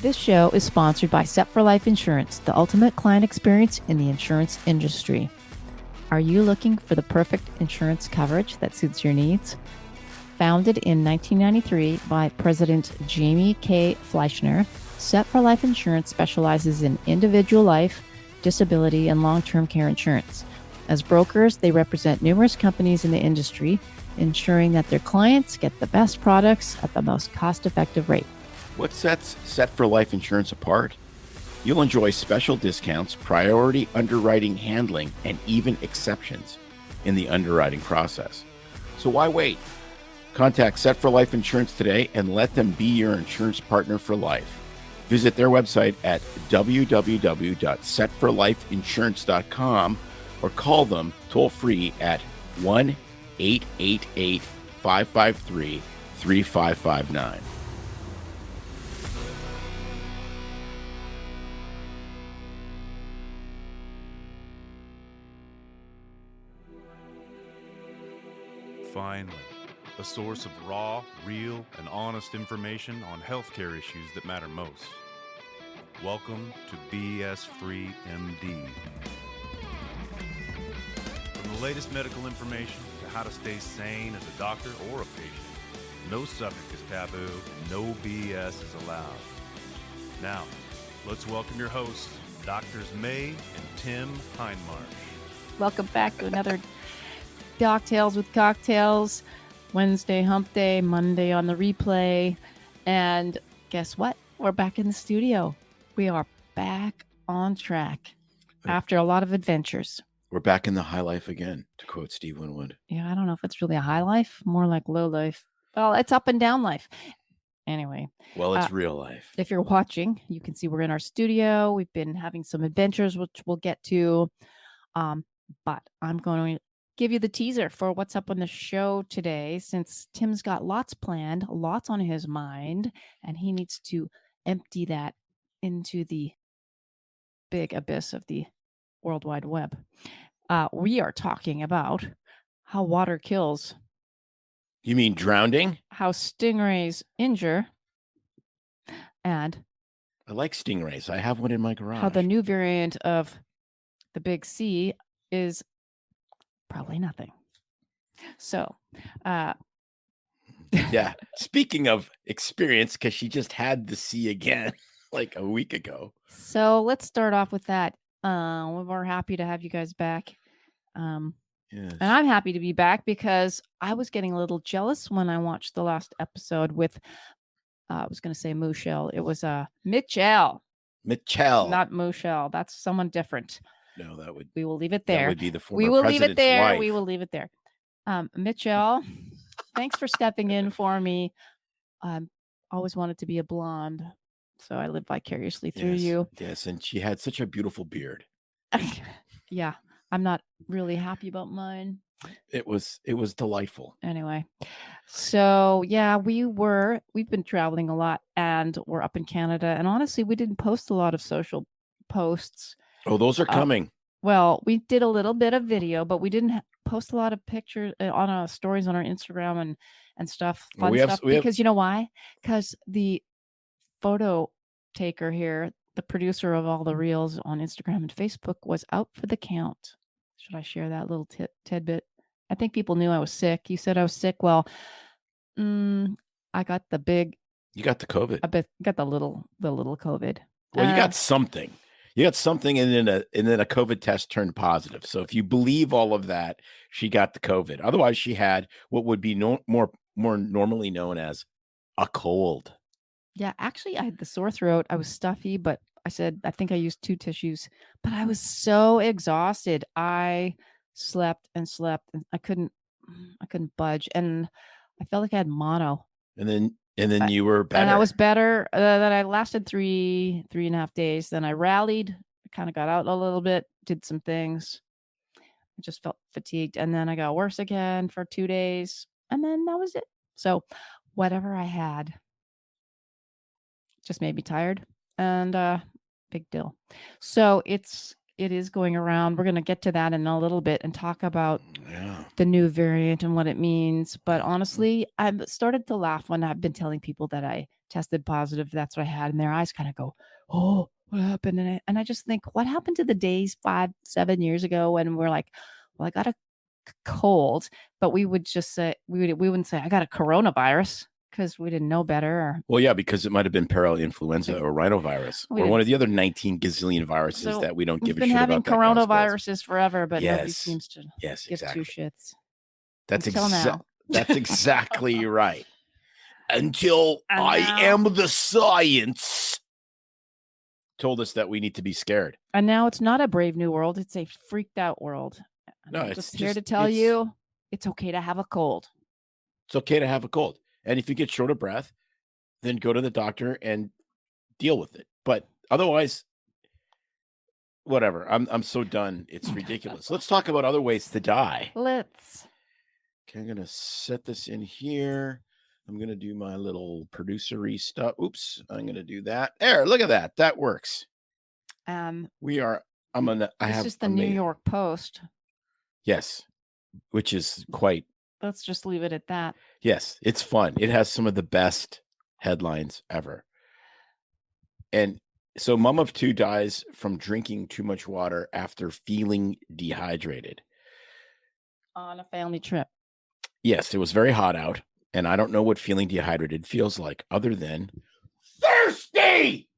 This show is sponsored by Set for Life Insurance, the ultimate client experience in the insurance industry. Are you looking for the perfect insurance coverage that suits your needs? Founded in 1993 by President Jamie K. Fleischner, Set for Life Insurance specializes in individual life, disability, and long-term care insurance. As brokers, they represent numerous companies in the industry, ensuring that their clients get the best products at the most cost-effective rate. What sets Set for Life Insurance apart? You'll enjoy special discounts, priority underwriting handling, and even exceptions in the underwriting process. So why wait? Contact Set for Life Insurance today and let them be your insurance partner for life. Visit their website at www.setforlifeinsurance.com or call them toll-free at 1-888-553-3559. Finally, a source of raw, real, and honest information on healthcare issues that matter most. Welcome to BS Free MD. From the latest medical information to how to stay sane as a doctor or a patient, no subject is taboo, no BS is allowed. Now, let's welcome your hosts, Doctors May and Tim Hindmarsh. Welcome back to another Doctales with Cocktails. Wednesday hump day, Monday on the replay. And guess what? We're back in the studio. We are back on track after a lot of adventures. We're back in the high life again, to quote Steve Winwood. Yeah, I don't know if it's really a high life, more like low life. Well, it's up and down life. Anyway. Well, it's real life. If you're watching, you can see we're in our studio. We've been having some adventures, which we'll get to. But I'm going to give you the teaser for what's up on the show today, since Tim's got lots planned, lots on his mind, and he needs to empty that into the big abyss of the World Wide Web. We are talking about how water kills. You mean drowning? How stingrays injure. And I like stingrays. I have one in my garage. How the new variant of the big C is probably nothing. So, yeah. Speaking of experience, because she just had the C again like a week ago. So let's start off with that. We're happy to have you guys back. Yes. And I'm happy to be back because I was getting a little jealous when I watched the last episode with, I was going to say Michelle. It was Mitchell. Mitchell. Not Michelle. That's someone different. No, we will leave it there. That would be the former president's wife. We will leave it there. Mitchell, thanks for stepping in for me. Always wanted to be a blonde, so I live vicariously through you. Yes, and she had such a beautiful beard. Yeah, I'm not really happy about mine. It was delightful. Anyway, so yeah, we've been traveling a lot, and we're up in Canada. And honestly, we didn't post a lot of social posts. Oh, those are coming. Well, we did a little bit of video, but we didn't post a lot of pictures on our stories on our Instagram and stuff, fun stuff. Because you know why? Because the photo taker here, the producer of all the reels on Instagram and Facebook, was out for the count. Should I share that little tidbit? I think people knew I was sick. You said I was sick. Well, I got the big. You got the COVID. I got the little COVID. Well, you got something. You got something, and then a COVID test turned positive. So if you believe all of that, she got the COVID. Otherwise, she had what would be more normally known as a cold. Yeah, actually, I had the sore throat. I was stuffy, but I think I used 2 tissues. But I was so exhausted. I slept and I couldn't budge, and I felt like I had mono. And then you were better. And I was better. Then I lasted 3.5 days. Then I rallied. I kind of got out a little bit, did some things. I just felt fatigued. And then I got worse again for 2 days. And then that was it. So whatever I had just made me tired. And big deal. So it is going around. We're going to get to that in a little bit and talk about the new variant and what it means. But honestly, I've started to laugh when I've been telling people that I tested positive. That's what I had. And their eyes kind of go, oh, what happened? And I just think, what happened to the days 5-7 years ago when we're like, well, I got a cold, but we would just say, we wouldn't say, I got a coronavirus because we didn't know better. Or, Well, yeah, because it might have been parainfluenza or rhinovirus We or one didn't- of the other 19 gazillion viruses So, that we don't give we've a been shit having about. That cause colds. coronaviruses forever, but nobody Yes. seems to Yes, give exactly. two shits. That's Until now. That's exactly right. Until And I now- am the science told us that we need to be scared. And now it's not a brave new world. It's a freaked out world. And No, I'm it's just here to just- tell it's- you it's okay to have a cold. It's okay to have a cold. And if you get short of breath, then go to the doctor and deal with it. But otherwise, whatever. I'm so done. It's ridiculous. Let's talk about other ways to die. Let's. Okay, I'm gonna set this in here. I'm gonna do my little producery stuff. Oops, I'm gonna do that. There, look at that. That works. This is the New York Post. Yes, which is quite. Let's just leave it at that. Yes, it's fun. It has some of the best headlines ever. And so, mom of two dies from drinking too much water after feeling dehydrated. On a family trip. Yes, it was very hot out, and I don't know what feeling dehydrated feels like other than thirsty,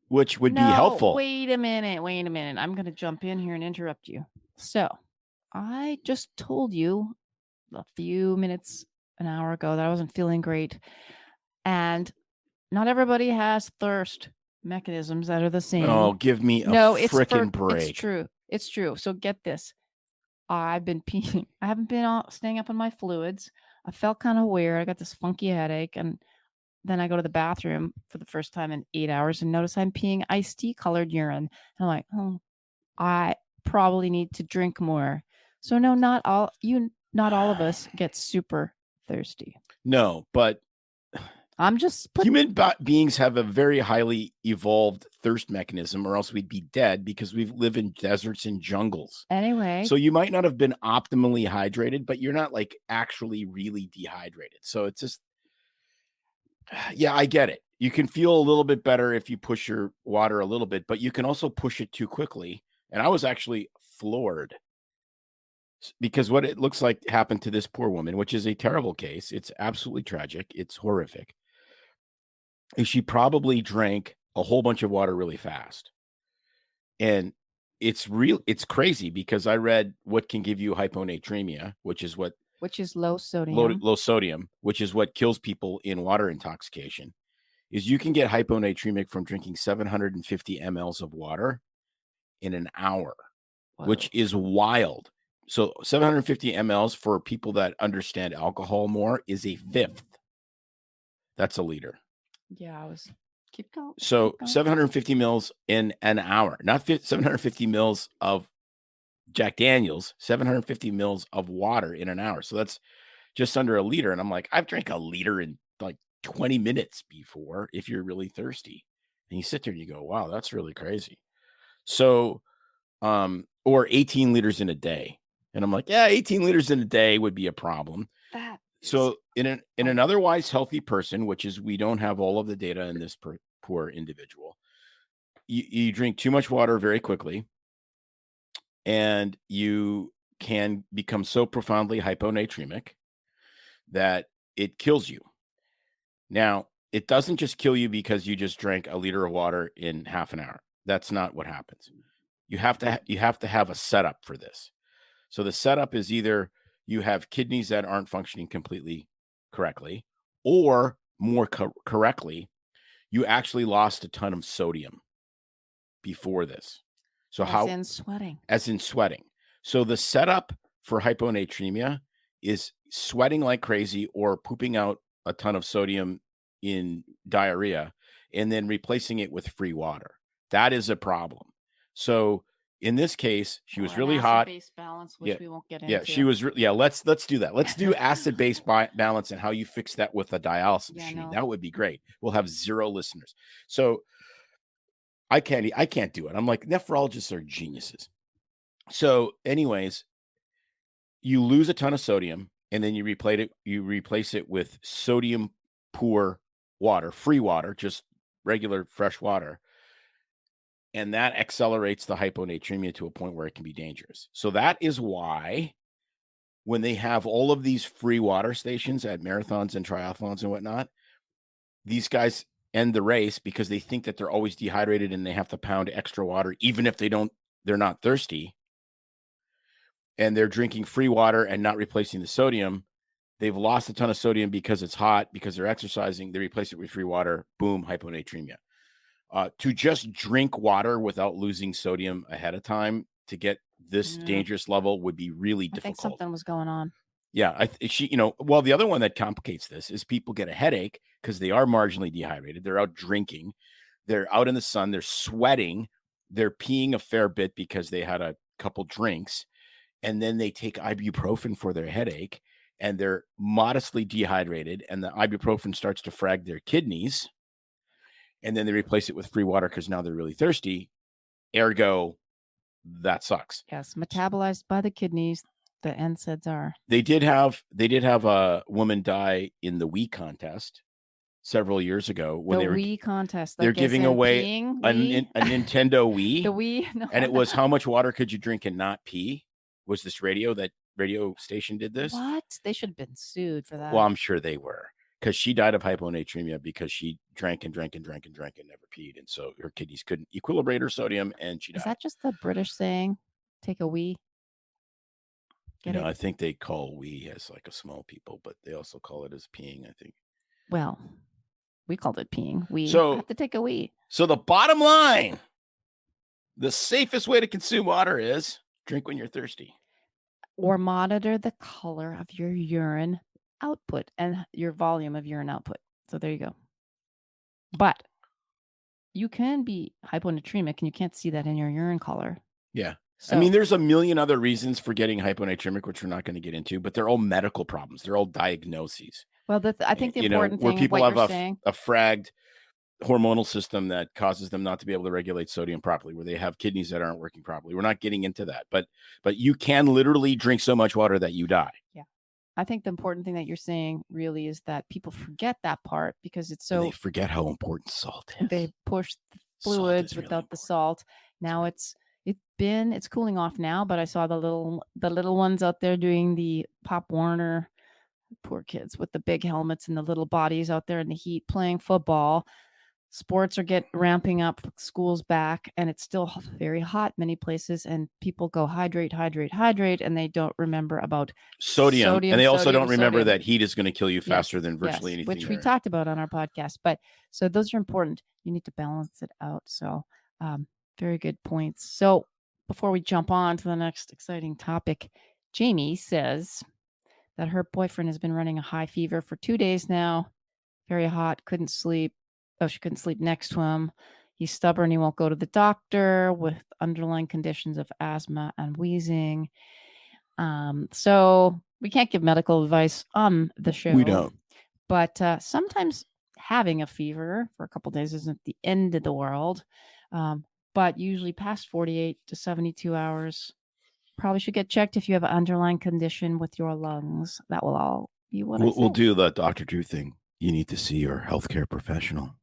which would be helpful. Wait a minute. I'm going to jump in here and interrupt you. So, I just told you a few minutes, an hour ago, that I wasn't feeling great. And not everybody has thirst mechanisms that are the same. Oh, give me a frickin' break. It's true. So get this. I've been peeing. I haven't been staying up on my fluids. I felt kind of weird. I got this funky headache. And then I go to the bathroom for the first time in 8 hours and notice I'm peeing iced tea colored urine. And I'm like, oh, I probably need to drink more. So no, not all of us get super thirsty. No, but I'm just human beings have a very highly evolved thirst mechanism, or else we'd be dead because we live in deserts and jungles. Anyway. So you might not have been optimally hydrated, but you're not like actually really dehydrated. So it's just, yeah, I get it. You can feel a little bit better if you push your water a little bit, but you can also push it too quickly. And I was actually floored because what it looks like happened to this poor woman, which is a terrible case. It's absolutely tragic. It's horrific. And she probably drank a whole bunch of water really fast. And it's crazy because I read what can give you hyponatremia, which is low sodium. Low sodium, which is what kills people in water intoxication. Is you can get hyponatremic from drinking 750 mLs of water in an hour, which is wild. So 750 mLs for people that understand alcohol more is a fifth. That's a liter. Yeah, keep going. So 750 mils in an hour, not 750 mils of Jack Daniels, 750 mils of water in an hour. So that's just under a liter. And I'm like, I've drank a liter in like 20 minutes before if you're really thirsty. And you sit there and you go, wow, that's really crazy. So, or 18 liters in a day. And I'm like, yeah, 18 liters in a day would be a problem. So in an otherwise healthy person, which is we don't have all of the data in this poor individual, you drink too much water very quickly, and you can become so profoundly hyponatremic that it kills you. Now, it doesn't just kill you because you just drank a liter of water in half an hour. That's not what happens. You have to have a setup for this. So the setup is either you have kidneys that aren't functioning completely correctly, or more correctly, you actually lost a ton of sodium before this. So as in sweating. So the setup for hyponatremia is sweating like crazy or pooping out a ton of sodium in diarrhea and then replacing it with free water. That is a problem. So in this case, she was really hot. Acid-base balance, which we won't get into. Yeah, she was. Let's do that. Let's do acid-base balance and how you fix that with a dialysis machine. No. That would be great. We'll have 0 listeners. So I can't do it. I'm like, nephrologists are geniuses. So, anyways, you lose a ton of sodium, and then you replace it with sodium poor water, free water, just regular fresh water. And that accelerates the hyponatremia to a point where it can be dangerous. So that is why when they have all of these free water stations at marathons and triathlons and whatnot, these guys end the race because they think that they're always dehydrated and they have to pound extra water, even if they're not thirsty. And they're drinking free water and not replacing the sodium. They've lost a ton of sodium because it's hot, because they're exercising. They replace it with free water. Boom, hyponatremia. To just drink water without losing sodium ahead of time to get this dangerous level would be really difficult. I think something was going on. Yeah, the other one that complicates this is people get a headache because they are marginally dehydrated. They're out drinking. They're out in the sun. They're sweating. They're peeing a fair bit because they had a couple drinks. And then they take ibuprofen for their headache, and they're modestly dehydrated, and the ibuprofen starts to frag their kidneys. And then they replace it with free water because now they're really thirsty. Ergo, that sucks. Yes, metabolized by the kidneys. The NSAIDs are. They did have a woman die in the Wii contest several years ago when the Wii contest. They're giving away a Nintendo Wii. The Wii, no. And it was how much water could you drink and not pee? Was this radio station did this? What? They should have been sued for that. Well, I'm sure they were, because she died of hyponatremia because she drank and drank and drank and drank and never peed. And so her kidneys couldn't equilibrate her sodium and she died. Is that just the British saying? Take a wee? I think they call wee as like a small people, but they also call it as peeing, I think. Well, we called it peeing. We have to take a wee. So the bottom line, the safest way to consume water is drink when you're thirsty. Or monitor the color of your urine output and your volume of urine output. So there you go. But you can be hyponatremic and you can't see that in your urine color. Yeah. So, there's a million other reasons for getting hyponatremic, which we're not going to get into, but they're all medical problems. They're all diagnoses. Well, I think the important thing where people have a fragged hormonal system that causes them not to be able to regulate sodium properly, where they have kidneys that aren't working properly. We're not getting into that, but you can literally drink so much water that you die. Yeah. I think the important thing that you're saying really is that people forget that part because it's so... And they forget how important salt is. They push the fluids without the salt. Now it's cooling off now, but I saw the little ones out there doing the Pop Warner, poor kids with the big helmets and the little bodies out there in the heat playing football. Sports are ramping up, school's back, and it's still very hot many places, and people go hydrate, and they don't remember about sodium. And they also don't remember that heat is going to kill you faster than virtually anything. Which we talked about on our podcast. But so those are important. You need to balance it out. So very good points. So before we jump on to the next exciting topic, Jamie says that her boyfriend has been running a high fever for 2 days now. Very hot, couldn't sleep. She couldn't sleep next to him. He's stubborn. He won't go to the doctor with underlying conditions of asthma and wheezing. So we can't give medical advice on the show. We don't. But sometimes having a fever for a couple of days isn't the end of the world. But usually past 48 to 72 hours, probably should get checked if you have an underlying condition with your lungs. That will all be what we'll do the Dr. Drew thing. You need to see your healthcare professional.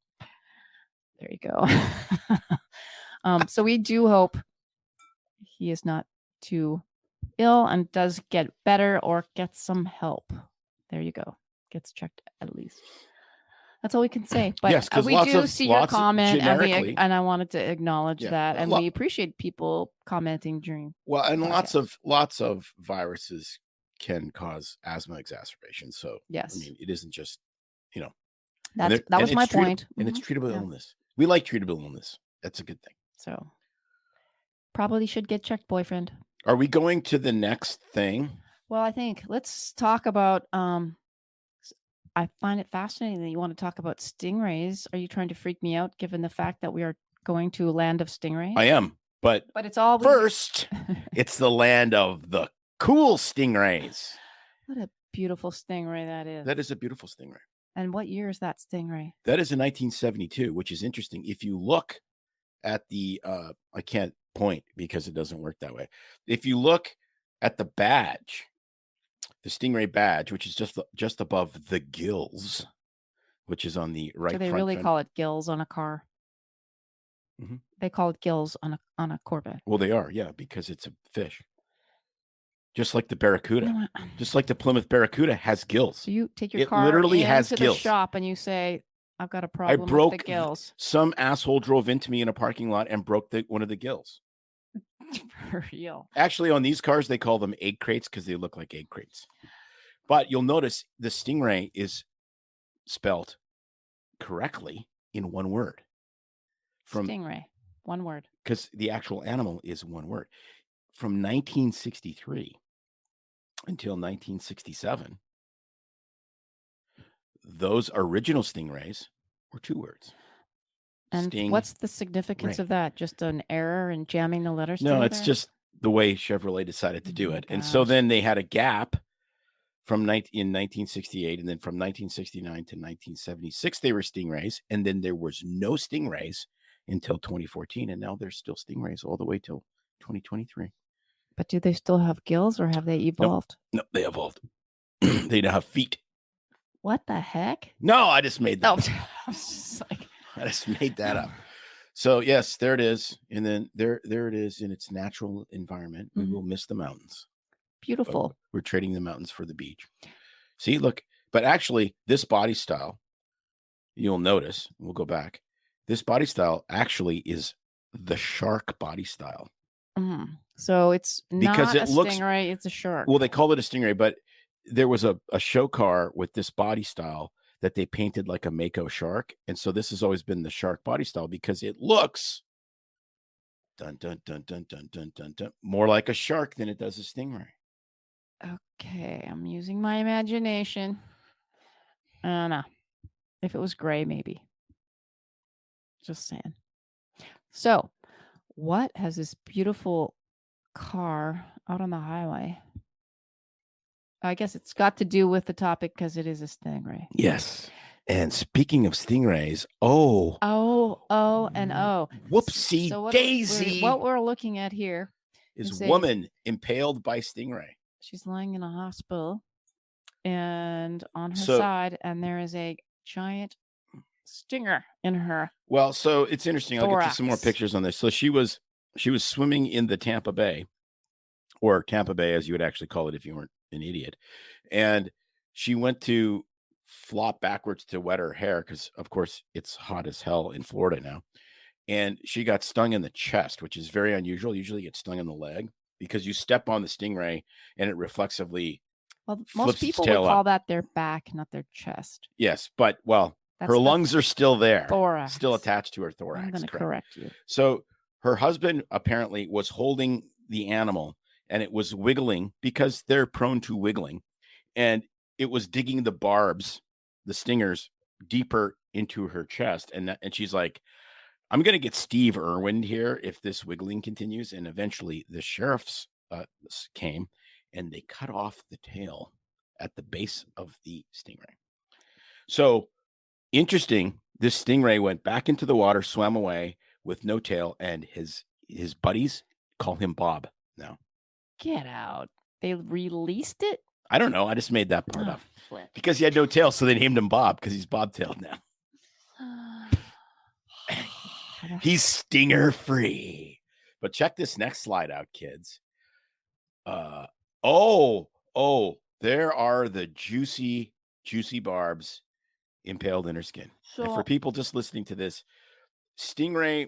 There you go. So we do hope he is not too ill and does get better or get some help. There you go. Gets checked at least. That's all we can say. But yes, we do see your comment, and I wanted to acknowledge that. And we appreciate people commenting during. Well, and lots of viruses can cause asthma exacerbation. So yes, it isn't just that was my point. And it's treatable illness. We like treatable illness. That's a good thing. So probably should get checked, boyfriend. Are we going to the next thing? Well, I think let's talk about. I find it fascinating that you want to talk about stingrays. Are you trying to freak me out, given the fact that we are going to a land of stingrays? I am, but it's all first. It's the land of the cool stingrays. What a beautiful stingray that is. That is a beautiful stingray. And what year is that stingray? That is in 1972, which is interesting. If you look at the, I can't point because it doesn't work that way. If you look at the badge, the stingray badge, which is just above the gills, which is on the right So they front really fender. call it gills on a car. Mhm. They call it gills on a Corvette. Well, they are, yeah, because it's a fish. Just like the Barracuda. You know what? Just like the Plymouth Barracuda has gills. So you take your It car literally into has the gills. shop and you say, "I've got a I problem with broke the gills." some asshole drove into me in a parking lot and broke one of the gills. For real. Actually, on these cars, they call them egg crates because they look like egg crates. But you'll notice the Stingray is spelt correctly in one word. Stingray, one word. Because the actual animal is one word. From 1963 until 1967, those original Stingrays were two words. And what's the significance of that? Just an error in jamming the letters together? No, it's just the way Chevrolet decided to do Oh my it. And so gosh. then they had a gap in 1968, and then from 1969 to 1976, they were Stingrays. And then there was no Stingrays until 2014. And now there's still Stingrays all the way till 2023. But do they still have gills or have they evolved? No, they evolved. They now have feet. What the heck? No, I just made that up. I was just like, I just made that up. So yes, there it is. And then there it is in its natural environment. We will miss the mountains. beautiful. We're trading the mountains for the beach. See, look, but actually this body style, you'll notice, we'll go back. This body style actually is the shark body style. So it's because not it a looks, Stingray, it's a shark. Well, they call it a Stingray, but there was a show car with this body style that they painted like a Mako shark. And so this has always been the shark body style because it looks dun, dun, dun, dun, dun, dun, dun, dun, more like a shark than it does a Stingray. Okay, I'm using my imagination. I don't know. If it was gray, maybe. Just saying. So, what has this beautiful car out on the highway? I guess it's got to do with the topic because it is a Stingray. Yes. And speaking of Stingrays, whoopsie So daisy. What we're looking at here is woman impaled by Stingray. She's lying in a hospital and on her side, and there is a giant stinger in her. Well, so it's interesting. Thorax. I'll get to some more pictures on this. So she was swimming in the Tampa Bay, or Tampa Bay, as you would actually call it if you weren't an idiot. And she went to flop backwards to wet her hair because, of course, it's hot as hell in Florida now. And she got stung in the chest, which is very unusual. Usually you get stung in the leg because you step on the Stingray and it reflexively most people would call that their back, not their chest. Yes, but her lungs are still there, thorax. Still attached to her thorax. I'm going to correct you. So her husband apparently was holding the animal and it was wiggling because they're prone to wiggling. And it was digging the barbs, the stingers, deeper into her chest. And she's like, I'm going to get Steve Irwin here if this wiggling continues. And eventually the sheriffs came and they cut off the tail at the base of the Stingray. So interesting. This Stingray went back into the water, swam away with no tail, and his buddies call him Bob now. Get out. They released it? I don't know. I just made that part up. Because he had no tail, so they named him Bob because he's bobtailed now. He's stinger free. But check this next slide out, kids. There are the juicy barbs impaled in her skin. So, and for people just listening to this, Stingray,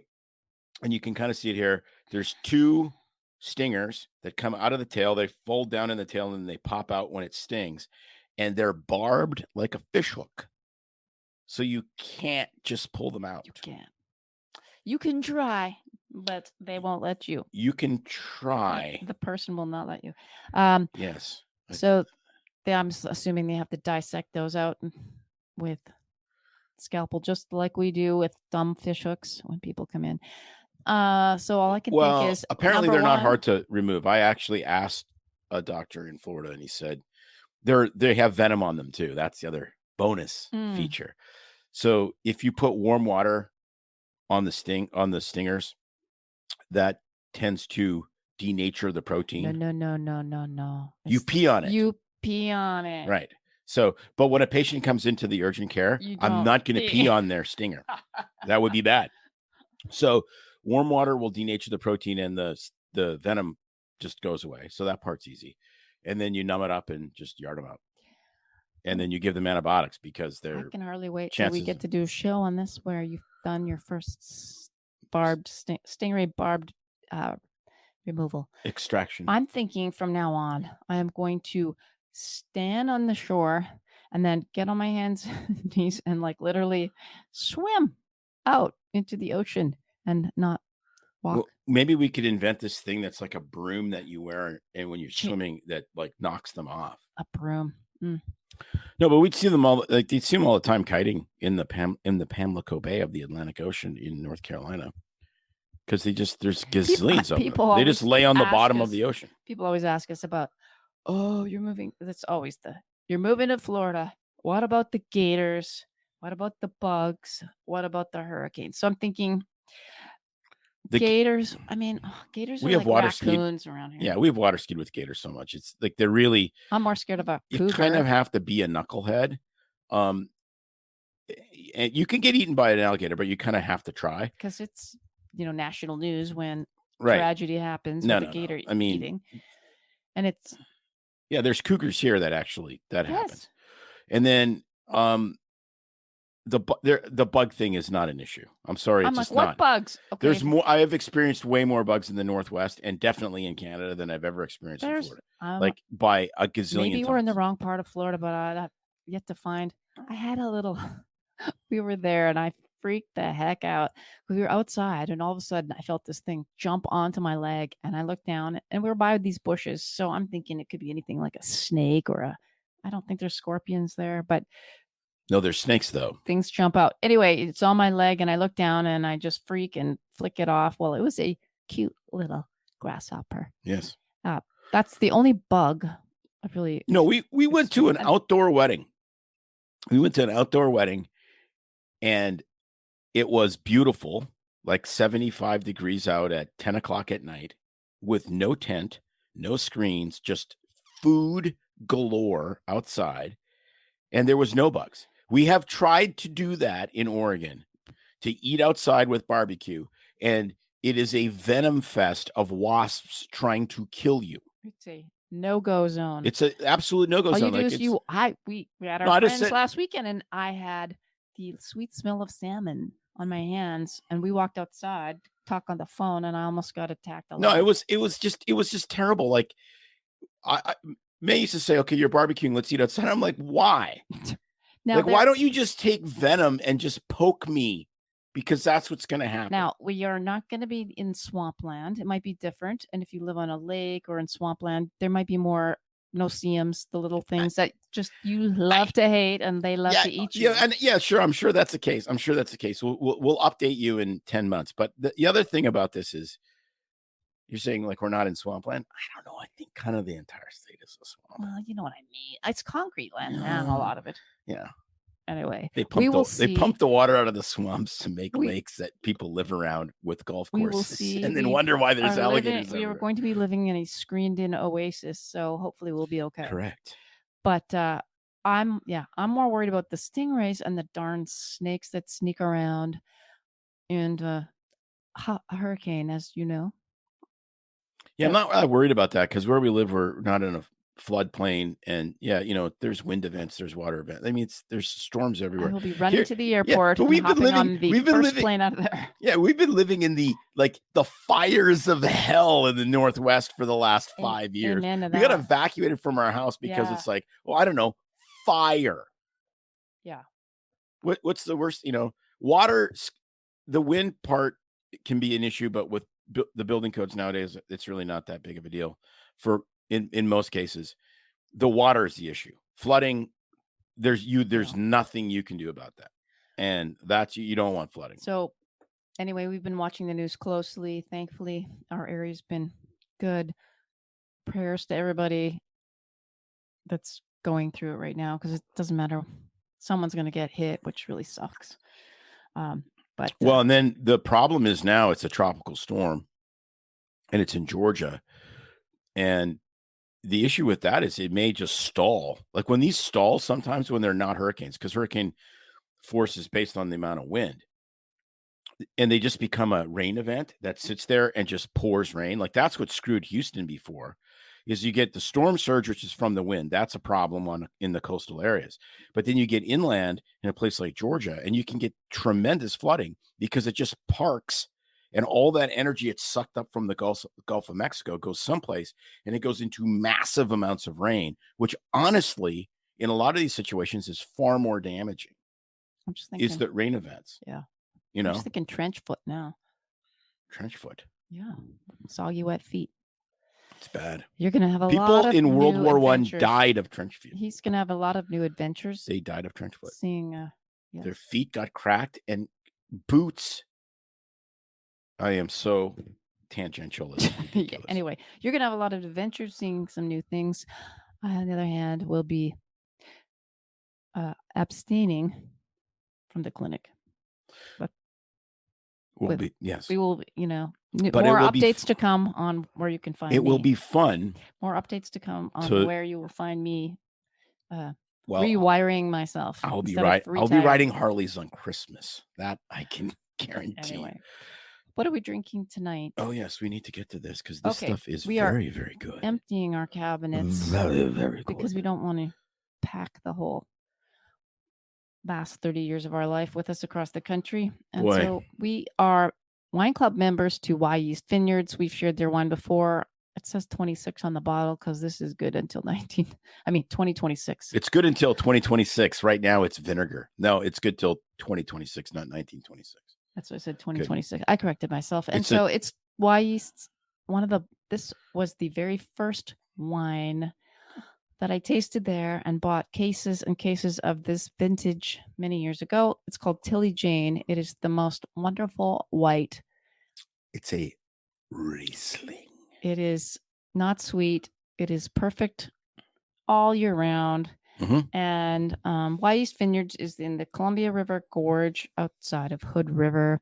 and you can kind of see it here, there's two stingers that come out of the tail. They fold down in the tail and they pop out when it stings. And they're barbed like a fishhook. So you can't just pull them out. You can't. You can try, but they won't let you. You can try. The person will not let you. Yes. So I'm assuming they have to dissect those out with scalpel, just like we do with dumb fish hooks when people come in. So all I can think is apparently they're not hard to remove. I actually asked a doctor in Florida, and he said they have venom on them too. That's the other bonus feature. So if you put warm water on the stingers, that tends to denature the protein. No. You pee on it. You pee on it. Right. So, but when a patient comes into the urgent care, I'm not going to pee on their stinger. That would be bad. So warm water will denature the protein and the venom just goes away. So that part's easy. And then you numb it up and just yard them out. And then you give them antibiotics because they're. I can hardly wait till we get to do a show on this where you've done your first stingray barbed removal. Extraction. I'm thinking from now on, I am going to stand on the shore and then get on my hands and knees and like literally swim out into the ocean and not walk. Well, maybe we could invent this thing that's like a broom that you wear and when you're swimming that like knocks them off. A broom. No, but we'd see them all. Like you'd see them all the time kiting in the Pamlico Bay of the Atlantic Ocean in North Carolina, because there's gazillions of them. They just lay on the bottom of the ocean. People always ask us about, you're moving. That's always you're moving to Florida. What about the gators? What about the bugs? What about the hurricanes? So I'm thinking. Gators. I mean, gators. We have like raccoons around here. Yeah, we have water skied with gators so much. It's like they're really. I'm more scared of a cougar. You kind of have to be a knucklehead. And you can get eaten by an alligator, but you kind of have to try because it's national news when tragedy happens with a gator eating, and it's. Yeah, there's cougars here that happen, and then the bug thing is not an issue. I'm sorry, it's just not. What bugs? Okay. There's more. I have experienced way more bugs in the Northwest and definitely in Canada than I've ever experienced in Florida. Like by a gazillion. Maybe we're in the wrong part of Florida, but I've yet to find. I had a little. We were there, and I freaked the heck out. We were outside, and all of a sudden, I felt this thing jump onto my leg, and I looked down, and we were by these bushes. So I'm thinking it could be anything like a snake or I don't think there's scorpions there, but. No, there's snakes though. Things jump out. Anyway, it's on my leg and I look down and I just freak and flick it off. Well, it was a cute little grasshopper. Yes. That's the only bug I really. No, we went to an outdoor wedding. We went to an outdoor wedding and it was beautiful, like 75 degrees out at 10 o'clock at night with no tent, no screens, just food galore outside. And there was no bugs. We have tried to do that in Oregon, to eat outside with barbecue, and it is a venom fest of wasps trying to kill you. It's a no-go zone. It's an absolute no-go zone. All you do is we had our friends last weekend, and I had the sweet smell of salmon on my hands, and we walked outside, talked on the phone, and I almost got attacked. No, it was just terrible. Like May used to say, okay, you're barbecuing, let's eat outside. I'm like, why? Now, why don't you just take venom and just poke me? Because that's what's going to happen. Now, we are not going to be in swampland. It might be different. And if you live on a lake or in swampland, there might be more no-see-ums, the little things that just you love to hate and they love to eat you. Yeah, sure. I'm sure that's the case. We'll update you in 10 months. But the other thing about this is, you're saying like we're not in swampland? I don't know. I think kind of the entire state is a swamp. Well, you know what I mean. It's concrete land now, a lot of it. Yeah. Anyway, they pump the water out of the swamps to make lakes that people live around with golf courses, and then wonder why there's alligators. We are going to be living in a screened-in oasis, so hopefully we'll be okay. Correct. But I'm more worried about the stingrays and the darn snakes that sneak around, and a hurricane, as you know. Yeah, I'm not worried about that because where we live, we're not in a floodplain, and there's wind events, there's water events. I mean, there's storms everywhere. We'll be running to the airport. But we've been living on the first plane out of there. Yeah, we've been living in the fires of hell in the Northwest for the last 5 years. We got evacuated from our house because it's like, well, I don't know, fire. Yeah. What's the worst? Water. The wind part can be an issue, but with the building codes nowadays, it's really not that big of a deal. In most cases, the water is the issue. Flooding, there's nothing you can do about that, and that's you don't want flooding. So, anyway, we've been watching the news closely. Thankfully, our area's been good. Prayers to everybody that's going through it right now, because it doesn't matter. Someone's going to get hit, which really sucks. And then the problem is now it's a tropical storm and it's in Georgia, and the issue with that is it may just stall. Like when these stall, sometimes when they're not hurricanes, because hurricane force is based on the amount of wind, and they just become a rain event that sits there and just pours rain. Like that's what screwed Houston before, is you get the storm surge, which is from the wind. That's a problem in the coastal areas. But then you get inland in a place like Georgia, and you can get tremendous flooding because it just parks, and all that energy it's sucked up from the Gulf of Mexico goes someplace, and it goes into massive amounts of rain, which honestly, in a lot of these situations, is far more damaging. I'm just thinking. Is that rain events? Yeah. You know, I'm just thinking trench foot now. Trench foot. Yeah. Soggy wet feet. It's bad. You're going to have a People lot of in World new War I adventures. died of trench foot. He's going to have a lot of new adventures. They died of trench foot. Seeing yes. Their feet got cracked, and boots. I am so tangential. Anyway, you're going to have a lot of adventures, seeing some new things. On the other hand, we'll be abstaining from the clinic. But yes. We will, but more updates to come on where you can find me. It will be fun. More updates to come on where you will find me rewiring myself. I'll be riding Harleys on Christmas. That I can guarantee. Anyway, what are we drinking tonight? Oh, yes, we need to get to this because this stuff is very, very good. Emptying our cabinets. Very, very good. Because we don't want to pack the whole last 30 years of our life with us across the country. And so we are wine club members to Y Yeast Vineyards. We've shared their wine before. It says 26 on the bottle because this is good until 2026. It's good until 2026. Right now it's vinegar. No, it's good till 2026, not 1926. That's what I said, 2026. Good. I corrected myself. And it's Y Yeast's this was the very first wine that I tasted there and bought cases and cases of this vintage many years ago. It's called Tilly Jane. It is the most wonderful white. It's a Riesling. It is not sweet. It is perfect all year round. Mm-hmm. And Y Yeast Vineyards is in the Columbia River Gorge outside of Hood River.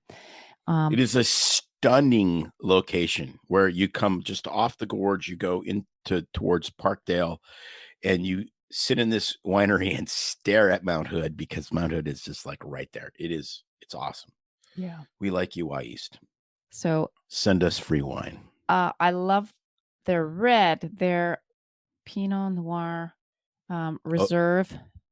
It is a stunning location where you come just off the gorge, you go towards Parkdale, and you sit in this winery and stare at Mount Hood because Mount Hood is just like right there. It's awesome. Yeah. We like you, Y Yeast. So send us free wine. I love their red. Their Pinot Noir Reserve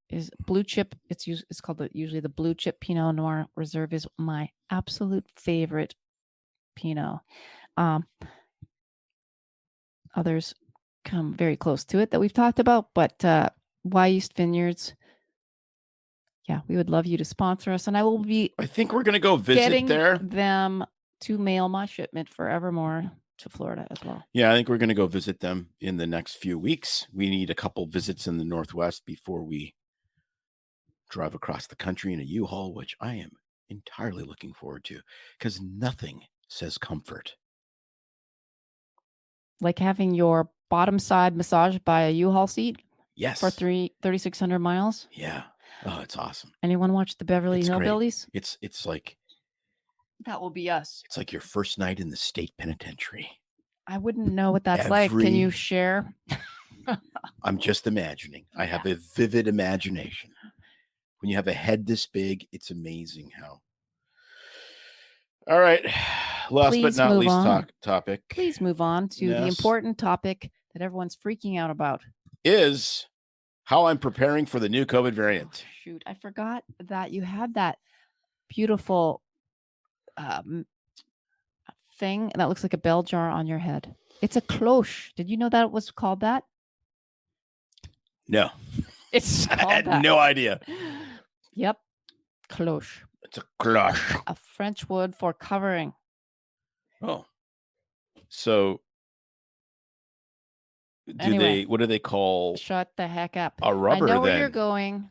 is blue chip. It's called usually the blue chip Pinot Noir Reserve is my absolute favorite Pinot. Others come very close to it that we've talked about, but Y Yeast Vineyards, yeah, we would love you to sponsor us, and I think we're going to go visit there. Them to mail my shipment forevermore to Florida as well. Yeah, I think we're going to go visit them in the next few weeks. We need a couple visits in the Northwest before we drive across the country in a U-Haul, which I am entirely looking forward to because nothing says comfort like having your bottom side massaged by a U-Haul seat. Yes. For 3,600 miles. Yeah. Oh, it's awesome. Anyone watch the Beverly Hillbillies? It's like that will be us. It's like your first night in the state penitentiary. I wouldn't know what that's like. Can you share? I'm just imagining. I have a vivid imagination. When you have a head this big, it's amazing how. All right. Last but not least topic. Please move on to the important topic that everyone's freaking out about. Is how I'm preparing for the new COVID variant. Oh, shoot. I forgot that you had that beautiful thing that looks like a bell jar on your head. It's a cloche. Did you know that it was called that? No. It's called I had that. no idea. Yep. Cloche. It's a cloche. A French word for covering. Oh. So what do they call? Shut the heck up. A rubber I know then. where you're going.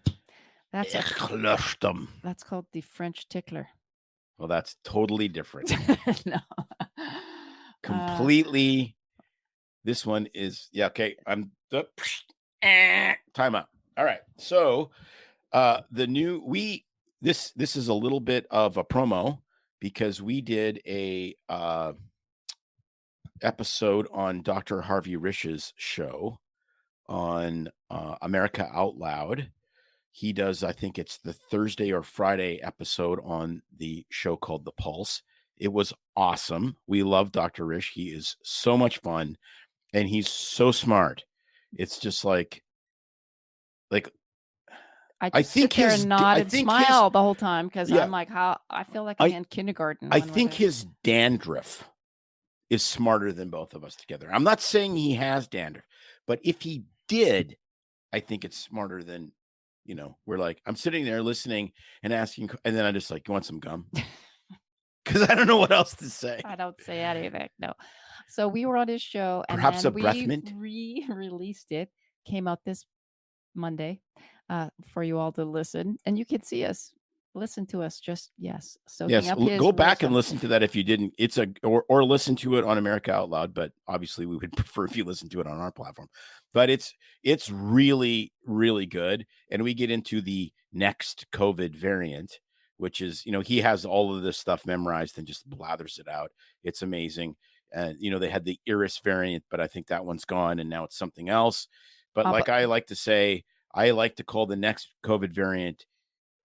That's called the French tickler. Well, that's totally different. No. Completely. This one is okay. I'm the time up. All right. So the new this is a little bit of a promo because we did a episode on Dr. Harvey Rich's show on America Out Loud. He does, I think it's the Thursday or Friday episode on the show called The Pulse. It was awesome. We love Dr. Rish. He is so much fun, and he's so smart. It's just like I I just think sit there his and d- nod I and think smile the whole time because Yeah. I'm like, how I feel like I'm in kindergarten. I when we're think there. his dandruff is smarter than both of us together. I'm not saying he has dandruff, but if he did, I think it's smarter than, we're like, I'm sitting there listening and asking, and then I just like, you want some gum? Because I don't know what else to say. I don't say anything. No. So we were on his show, and Perhaps then a breath we mint? re-released it. Came out this Monday for you all to listen, and you can see us, listen to us. Just soaking Yes, up his go back and wisdom. listen to that if you didn't. It's or listen to it on America Out Loud, but obviously we would prefer if you listen to it on our platform. But it's really, really good. And we get into the next COVID variant, which is, he has all of this stuff memorized and just blathers it out. It's amazing. And they had the Iris variant, but I think that one's gone and now it's something else. But like I like to say, I like to call the next COVID variant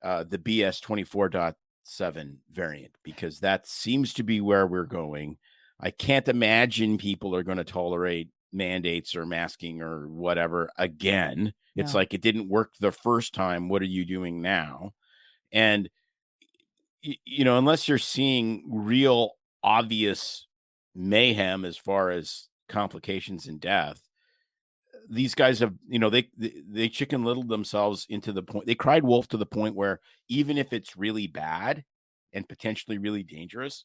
the BS 24.7 variant, because that seems to be where we're going. I can't imagine people are going to tolerate mandates or masking or whatever again. It's No. like it didn't work the first time. What are you doing now? And, unless you're seeing real obvious mayhem as far as complications and death, these guys have, they chicken littled themselves into the point. They cried wolf to the point where even if it's really bad and potentially really dangerous,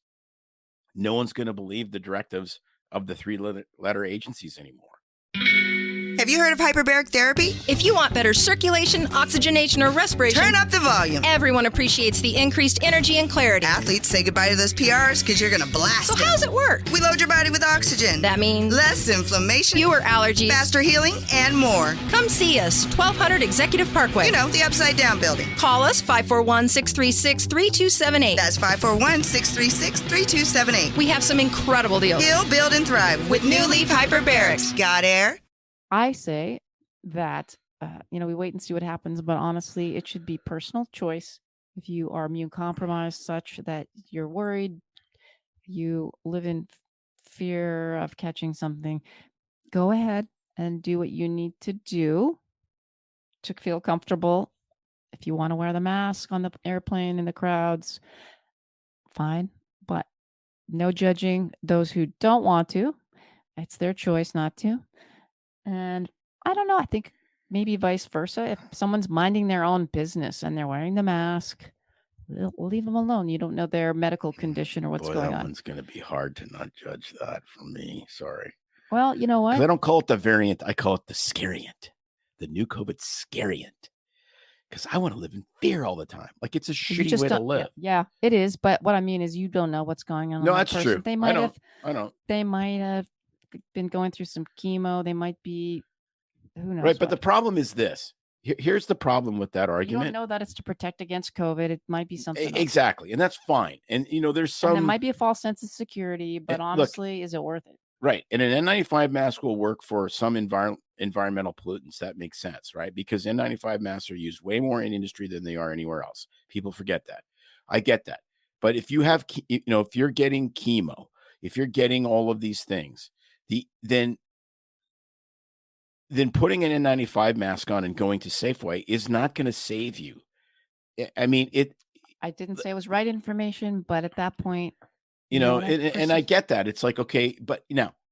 no one's going to believe the directives of the three-letter agencies anymore. Have you heard of hyperbaric therapy? If you want better circulation, oxygenation, or respiration, Turn up the volume. Everyone appreciates the increased energy and clarity. Athletes, say goodbye to those PRs because you're going to blast So them. how does it work? We load your body with oxygen. That means Less inflammation, fewer allergies, faster healing, and more. Come see us, 1200 Executive Parkway. You know, the Upside Down building. Call us 541-636-3278. That's 541-636-3278. We have some incredible deals. Heal, build, and thrive with New Leaf Hyperbarics. Got air? I say that, we wait and see what happens, but honestly, it should be personal choice. If you are immune compromised such that you're worried, you live in fear of catching something, go ahead and do what you need to do to feel comfortable. If you want to wear the mask on the airplane in the crowds, fine, but no judging those who don't want to. It's their choice not to. And I don't know. I think maybe vice versa. If someone's minding their own business and they're wearing the mask, we'll leave them alone. You don't know their medical condition or what's going That on. one's going to be hard to not judge that for me. Sorry. Well, you know what? 'Cause I don't call it the variant. I call it the scariant, the new COVID scariant. Because I want to live in fear all the time. Like it's a shitty way to live. Yeah, it is. But what I mean is, you don't know what's going on. No, with that that's person. true. They might have. I don't. They might have been going through some chemo. They might be. Who knows? Right, but the problem is this. Here's the problem with that you argument. don't know that it's to protect against COVID. It might be something else. Exactly, and that's fine. And there's some. And it might be a false sense of security, but honestly, is it worth it? Right, and an N95 mask will work for some environmental pollutants. That makes sense, right? Because N95 masks are used way more in industry than they are anywhere else. People forget that. I get that. But if you have, if you're getting chemo, if you're getting all of these things, then putting an N95 mask on and going to Safeway is not going to save you. I mean, I didn't say it was right information, but at that point, and I get that. It's like, okay, but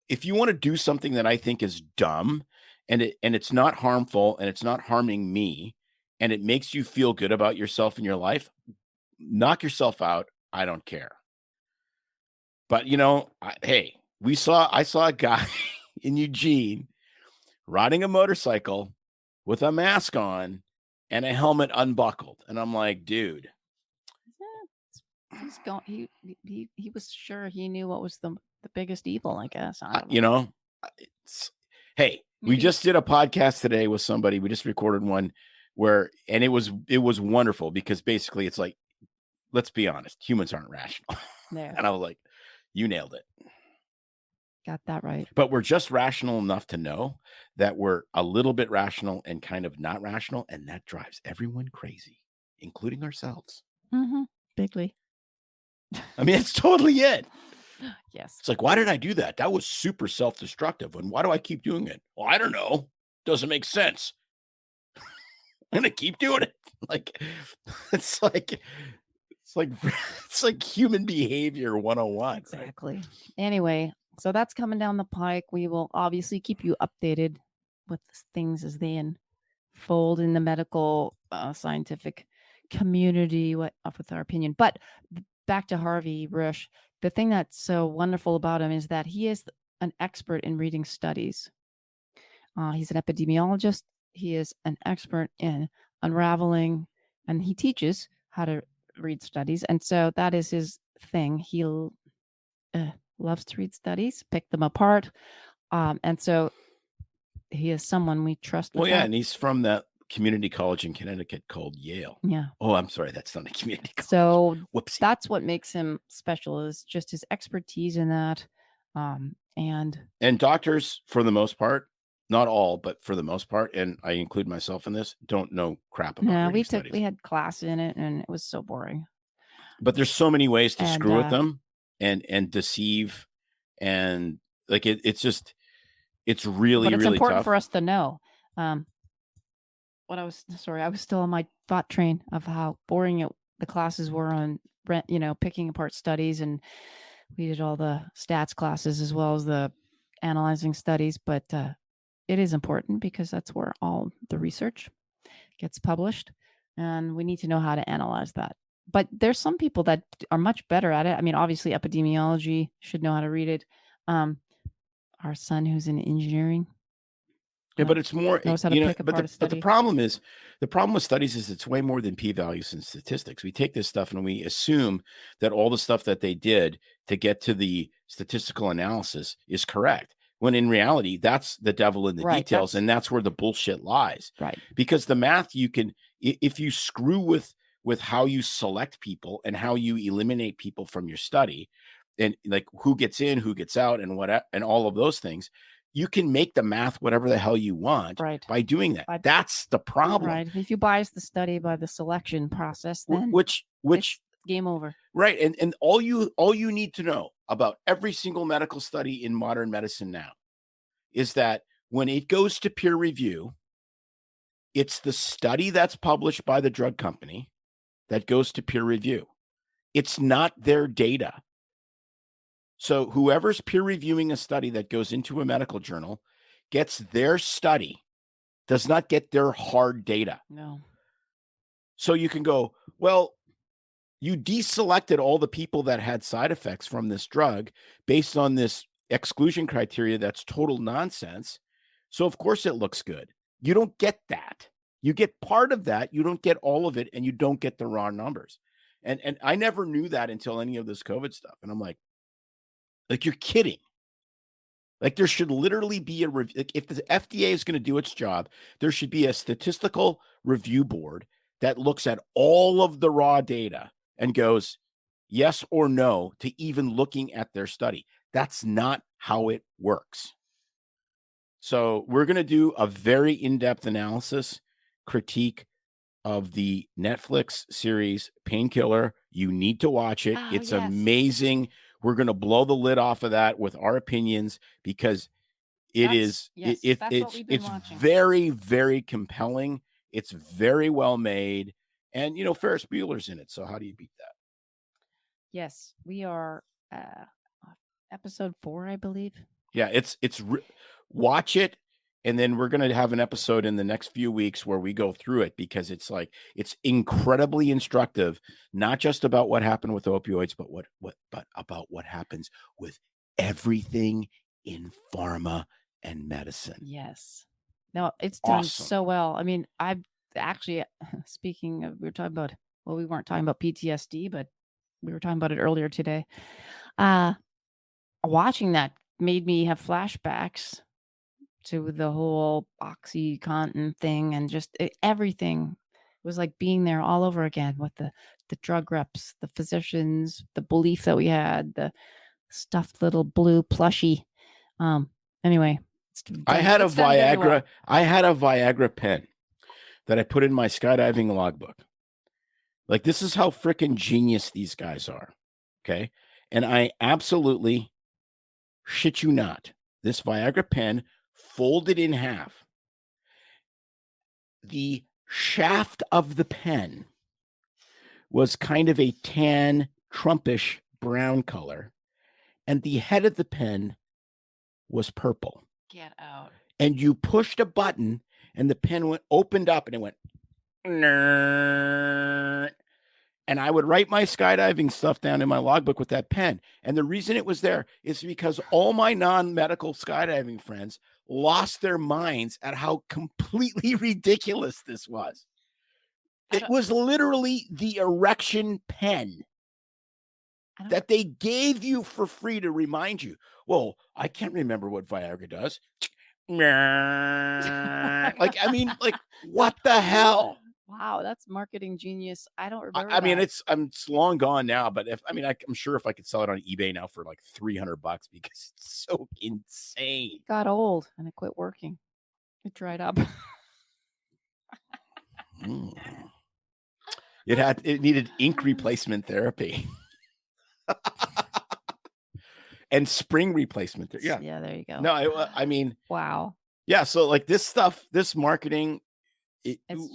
if you want to do something that I think is dumb and it's not harmful and it's not harming me and it makes you feel good about yourself and your life, knock yourself out. I don't care. But I saw a guy in Eugene riding a motorcycle with a mask on and a helmet unbuckled. And I'm like, dude. He's going. He was sure he knew what was the biggest evil, I guess. I don't know. Hey, we just did a podcast today with somebody. We just recorded one and it was wonderful because basically it's like, let's be honest, humans aren't rational. Yeah. And I was like, you nailed it. Got that right. But we're just rational enough to know that we're a little bit rational and kind of not rational, and that drives everyone crazy, including ourselves. Bigly. I mean, it's totally it. Yes. It's like, why did I do that? That was super self-destructive. And why do I keep doing it? Well, I don't know. Doesn't make sense. I'm gonna keep doing it. Like, it's like human behavior 101. Exactly. Right? Anyway, so that's coming down the pike. We will obviously keep you updated with things as they unfold in the medical scientific community with our opinion. But back to Harvey Rush, the thing that's so wonderful about him is that he is an expert in reading studies. He's an epidemiologist. He is an expert in unraveling, and he teaches how to read studies. And so that is his thing. He loves to read studies, pick them apart. And so he is someone we trust. Well, yeah, and he's from that community college in Connecticut called Yale. Yeah. Oh, I'm sorry. That's not a community college. So whoopsie. That's what makes him special, is just his expertise in that. And doctors, for the most part, not all, but for the most part, and I include myself in this, don't know crap about reading studies. We had class in it, and it was so boring. But there's so many ways to screw with them and deceive, and like it's really, but it's really important tough for us to know. I was still on my thought train of how boring the classes were on, picking apart studies, and we did all the stats classes as well as the analyzing studies. But it is important because that's where all the research gets published, and we need to know how to analyze that. But there's some people that are much better at it. I mean, obviously, epidemiology should know how to read it. Our son, who's in engineering, but it's more, knows how to pick apart a study. But the problem with studies is it's way more than p-values and statistics. We take this stuff and we assume that all the stuff that they did to get to the statistical analysis is correct, when in reality, that's the devil in the details, and that's where the bullshit lies. Right. Because the math, if you screw with how you select people and how you eliminate people from your study, and like who gets in, who gets out, and and all of those things, you can make the math whatever the hell you want by doing that. That's the problem. Right. If you bias the study by the selection process, then which it's game over. Right. And all you need to know about every single medical study in modern medicine now is that when it goes to peer review, it's the study that's published by the drug company that goes to peer review. It's not their data. So whoever's peer reviewing a study that goes into a medical journal gets their study, does not get their hard data. No. So you can go, well, you deselected all the people that had side effects from this drug based on this exclusion criteria that's total nonsense. So of course it looks good. You don't get that. You get part of that. You don't get all of it, and you don't get the raw numbers. And I never knew that until any of this COVID stuff. And I'm like, you're kidding. Like, there should literally be a review. Like, if the FDA is going to do its job, there should be a statistical review board that looks at all of the raw data and goes yes or no to even looking at their study. That's not how it works. So we're going to do a very in-depth analysis, critique of the Netflix series Painkiller. You need to watch it. It's amazing. We're going to blow the lid off of that with our opinions, because it's very, very compelling. It's very well made. And, Ferris Bueller's in it. So how do you beat that? Yes, we are episode 4, I believe. Yeah, watch it. And then we're going to have an episode in the next few weeks where we go through it, because it's incredibly instructive, not just about what happened with opioids, but about what happens with everything in pharma and medicine. Yes. No, it's done so well. I mean, I actually, speaking of, we weren't talking about PTSD, but we were talking about it earlier today. Watching that made me have flashbacks to the whole OxyContin thing, and just everything. It was like being there all over again with the drug reps, the physicians, the belief that we had, the stuffed little blue plushie Anyway, I had a it's done very Viagra. well. I had a Viagra pen that I put in my skydiving logbook. Like, this is how freaking genius these guys are. Okay. And I absolutely shit you not. This Viagra pen folded in half. The shaft of the pen was kind of a tan, Trumpish brown color. And the head of the pen was purple. Get out. And you pushed a button and the pen opened up and it went. Nerd. And I would write my skydiving stuff down in my logbook with that pen. And the reason it was there is because all my non-medical skydiving friends lost their minds at how completely ridiculous this was. It was literally the erection pen that they gave you for free to remind you. Well, I can't remember what Viagra does. Like, I mean, like, what the hell? Wow, that's marketing genius. I don't remember. I mean, it's long gone now, but I'm sure if I could sell it on eBay now for like $300 because it's so insane. It got old and it quit working. It dried up. It needed ink replacement therapy. And spring replacement therapy. Yeah. Yeah, there you go. No, I mean, wow. Yeah, so like this stuff, this marketing,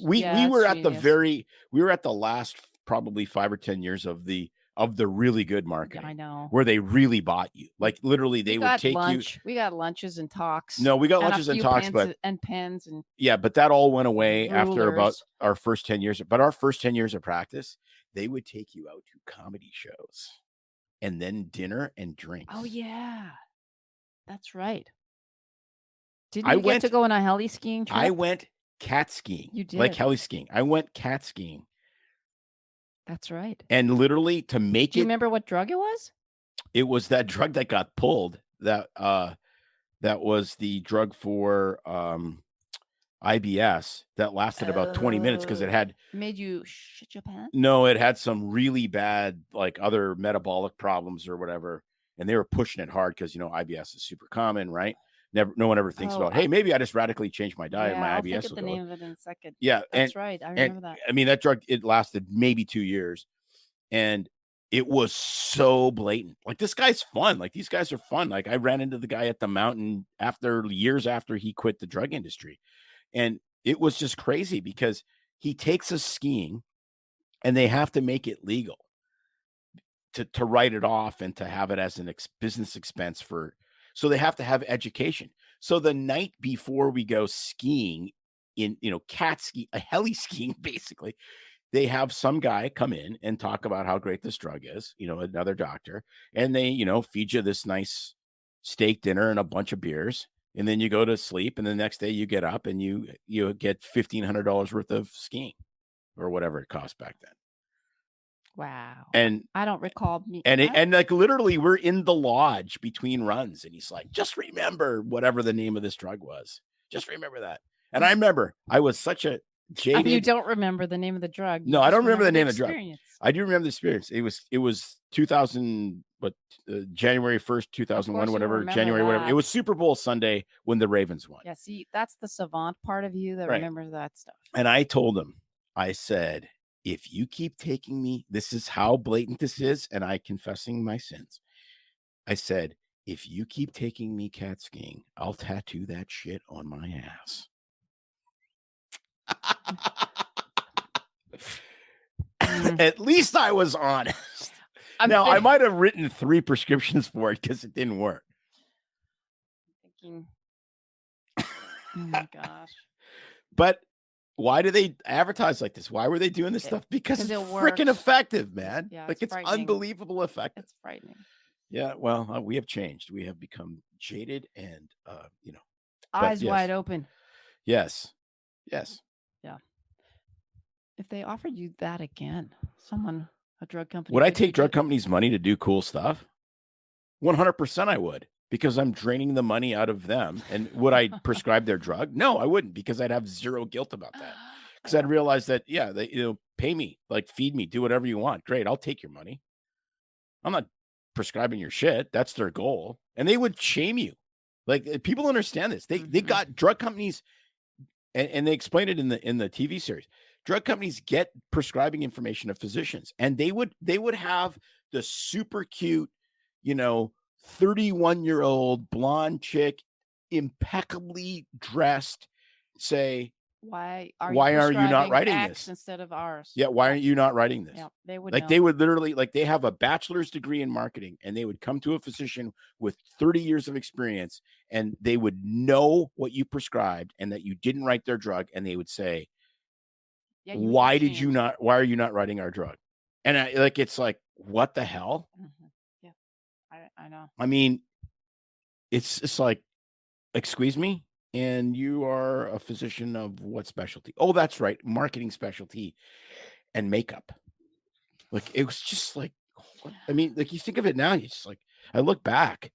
we were at the last probably 5 or 10 years of the really good marketing. I know. Where they really bought you. Like literally they would take lunch. You. We got lunches and talks. No, we got lunches and talks, but pens and yeah, but that all went away rulers. After about our first 10 years. But our first 10 years of practice, they would take you out to comedy shows and then dinner and drinks. Oh yeah. That's right. Didn't you get to go on a heli skiing trip? I went cat skiing. You did. Like heli skiing. I went cat skiing. That's right. And literally to make Do you remember what drug it was? It was that drug that got pulled. That was the drug for IBS that lasted about 20 minutes because it had made you shit your pants. No, it had some really bad like other metabolic problems or whatever. And they were pushing it hard because IBS is super common, right? No one ever thinks about, hey, maybe I just radically changed my diet. Yeah, my I'll IBS think of the name of it in a second. Yeah, that's right. I remember that. I mean, that drug, it lasted maybe 2 years, and it was so blatant. Like, this guy's fun. Like, these guys are fun. Like, I ran into the guy at the mountain years after he quit the drug industry, and it was just crazy because he takes us skiing, and they have to make it legal to write it off and to have it as an business expense for. So they have to have education. So the night before we go skiing in, cat ski, a heli skiing, basically, they have some guy come in and talk about how great this drug is, another doctor, and they, feed you this nice steak dinner and a bunch of beers. And then you go to sleep. And the next day you get up and you get $1,500 worth of skiing or whatever it cost back then. Wow. And I don't recall me. And like literally we're in the lodge between runs and he's like, just remember whatever the name of this drug was. Just remember that. And I remember I was such a jaded. You don't remember the name of the drug. No, I don't remember the name of the drug. I do remember the experience. It was 2000, January 1st, 2001, whatever, January, whatever. It was Super Bowl Sunday when the Ravens won. Yeah. See, that's the savant part of you that remembers that stuff. And I told him, I said, if you keep taking me, this is how blatant this is, and I confessing my sins. I said, if you keep taking me cat skiing, I'll tattoo that shit on my ass. At least I was honest. I might have written 3 prescriptions for it because it didn't work. Oh my gosh. But why do they advertise like this? Why were they doing this stuff? Because it's freaking effective, man. Yeah, like it's unbelievable effective. It's frightening. Yeah, well, we have changed. We have become jaded and, eyes wide open. Yes. Yeah. If they offered you that again, a drug company. Would I take drug companies' money to do cool stuff? 100% I would. Because I'm draining the money out of them. And would I prescribe their drug? No, I wouldn't, because I'd have zero guilt about that. Because I'd realize that, they pay me, like feed me, do whatever you want. Great, I'll take your money. I'm not prescribing your shit. That's their goal. And they would shame you. Like people understand this. They got drug companies, and they explained it in the TV series. Drug companies get prescribing information of physicians, and they would have the super cute, 31-year-old blonde chick, impeccably dressed, say, Why are you not prescribing writing X this? instead of ours? Yeah, why aren't you not writing this? Yeah, they would Like know. they would literally, like they have a bachelor's degree in marketing, and they would come to a physician with 30 years of experience, and they would know what you prescribed and that you didn't write their drug, and they would say, Yeah, you would why get did you shamed. not? Why are you not writing our drug? And it's like, what the hell? Yeah, I know. I mean, it's like, excuse me, and you are a physician of what specialty? Oh, that's right, marketing specialty and makeup. Like it was just like, I mean, like you think of it now, you just like, I look back